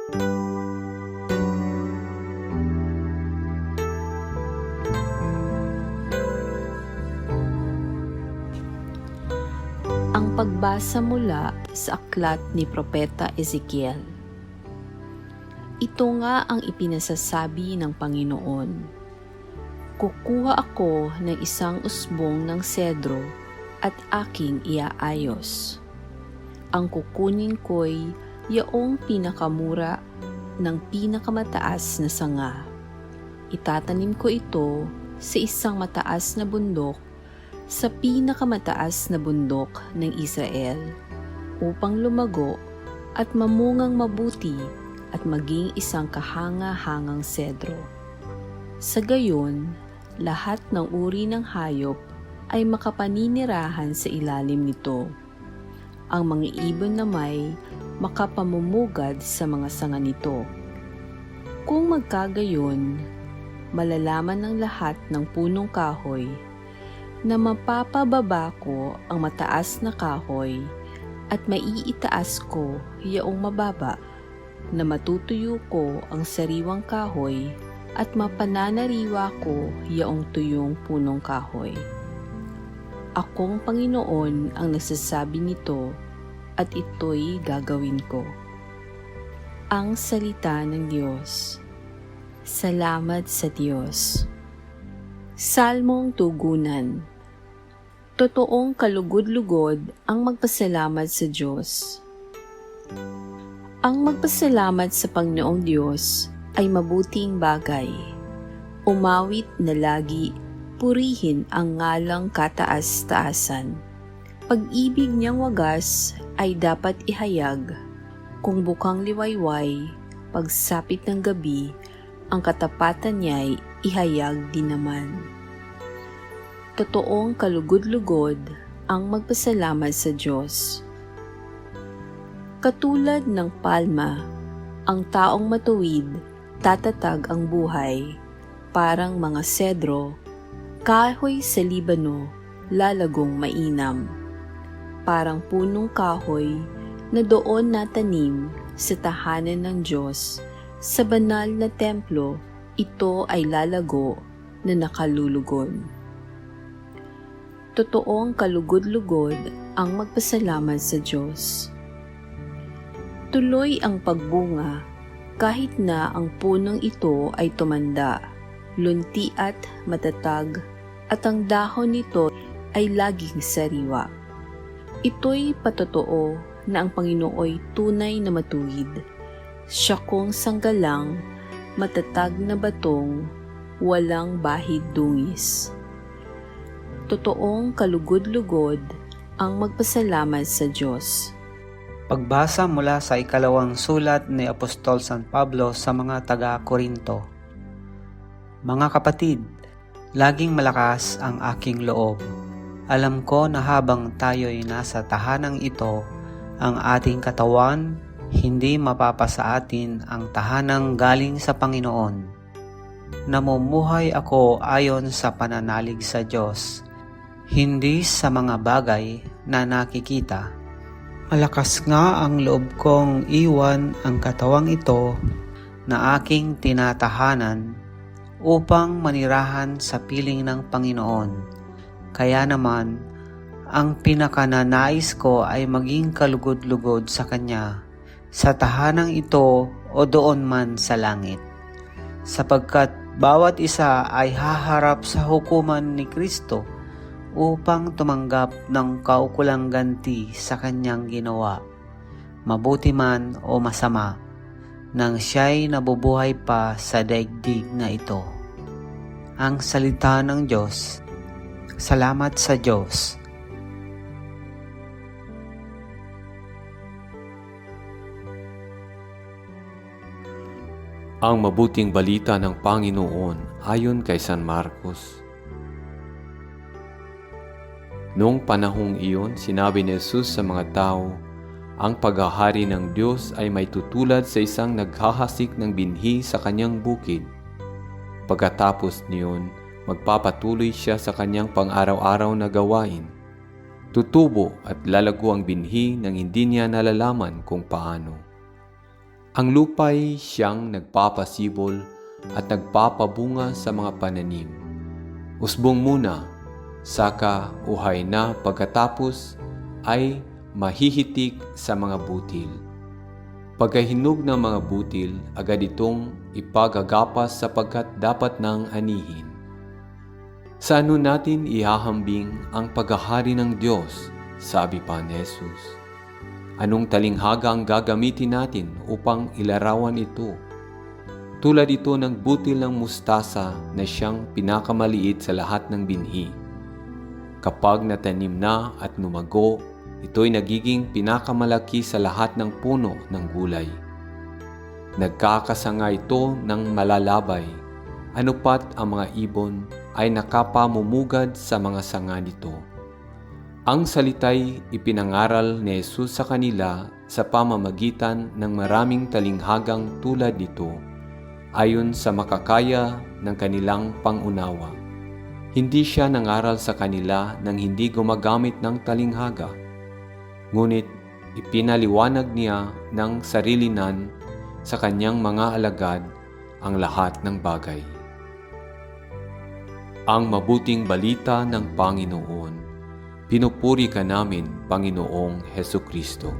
Ang pagbasa mula sa aklat ni Propeta Ezekiel. Ito nga ang ipinasasabi ng Panginoon. Kukuha ako ng isang usbong ng sedro at aking iaayos. Ang kukunin ko'y yaong pinakamura ng pinakamataas na sanga. Itatanim ko ito sa isang mataas na bundok sa pinakamataas na bundok ng Israel upang lumago at mamungang mabuti at maging isang kahanga-hangang sedro. Sa gayon, lahat ng uri ng hayop ay makapaninirahan sa ilalim nito. Ang mga ibon na may makapamumugad sa mga sanga nito. Kung magkagayon, malalaman ng lahat ng punong kahoy na mapapababa ko ang mataas na kahoy at maiitaas ko yaong mababa, na matutuyo ko ang sariwang kahoy at mapananariwa ko yaong tuyong punong kahoy. Akong Panginoon ang nagsasabi nito at ito'y gagawin ko. Ang salita ng Diyos. Salamat sa Diyos. Salmong Tugunan. Totoong kalugod-lugod ang magpasalamat sa Diyos. Ang magpasalamat sa Panginoong Diyos ay mabuting bagay. Umawit na lagi, purihin ang ngalang kataas-taasan. Pag-ibig niyang wagas ay dapat ihayag. Kung bukang liwayway, pagsapit ng gabi, ang katapatan niya'y ihayag din naman. Totoong kalugod-lugod ang magpasalamat sa Diyos. Katulad ng palma, ang taong matuwid, tatatag ang buhay, parang mga sedro, kahoy sa Libano, lalagong mainam. Parang punong kahoy na doon natanim sa tahanan ng Diyos, sa banal na templo, ito ay lalago na nakalulugon. Totoong kalugod-lugod ang magpasalamat sa Diyos. Tuloy ang pagbunga kahit na ang punong ito ay tumanda, lunti at matatag, at ang dahon nito ay laging sariwa. Ito'y patotoo na ang Panginooy tunay na matuwid. Siya kong sanggalang, matatag na batong, walang bahid dungis. Totoong kalugod-lugod ang magpasalamat sa Diyos. Pagbasa mula sa ikalawang sulat ni Apostol San Pablo sa mga taga-Korinto. Mga kapatid, laging malakas ang aking loob. Alam ko na habang tayo'y nasa tahanang ito, ang ating katawan, hindi mapapasa atin ang tahanang galing sa Panginoon. Namumuhay ako ayon sa pananalig sa Diyos, hindi sa mga bagay na nakikita. Malakas nga ang loob kong iwan ang katawang ito na aking tinatahanan upang manirahan sa piling ng Panginoon. Kaya naman, ang pinakananais ko ay maging kalugod-lugod sa Kanya, sa tahanang ito o doon man sa langit. Sapagkat bawat isa ay haharap sa hukuman ni Kristo upang tumanggap ng kaukulang ganti sa kanyang ginawa, mabuti man o masama, nang siya'y nabubuhay pa sa daigdig na ito. Ang salita ng Diyos. Salamat sa Diyos. Ang mabuting balita ng Panginoon ayon kay San Marcos. Noong panahong iyon, sinabi ni Jesus sa mga tao, ang paghahari ng Diyos ay may tutulad sa isang naghahasik ng binhi sa kanyang bukid. Pagkatapos niyon, magpapatuloy siya sa kanyang pang-araw-araw na gawain. Tutubo at lalago ang binhi nang hindi niya nalalaman kung paano. Ang lupa'y siyang nagpapasibol at nagpapabunga sa mga pananim. Usbong muna, saka uhay na pagkatapos ay mahihitik sa mga butil. Pagkahinog ng mga butil, agad itong ipagagapas sapagkat dapat nang anihin. Sa ano natin ihahambing ang paghahari ng Diyos? Sabi pa ni Jesus. Anong talinghaga ang gagamitin natin upang ilarawan ito? Tulad ito ng butil ng mustasa na siyang pinakamaliit sa lahat ng binhi. Kapag natanim na at lumago, ito'y nagiging pinakamalaki sa lahat ng puno ng gulay. Nagkakasanga ito ng malalabay, anupat ang mga ibon ay nakapamumugad sa mga sanga nito. Ang salita'y ipinangaral ni Jesus sa kanila sa pamamagitan ng maraming talinghagang tulad nito, ayon sa makakaya ng kanilang pangunawa. Hindi siya nangaral sa kanila nang hindi gumagamit ng talinghaga, ngunit ipinaliwanag niya ng sarilinan sa kanyang mga alagad ang lahat ng bagay. Ang mabuting balita ng Panginoon. Pinupuri ka namin, Panginoong Hesukristo.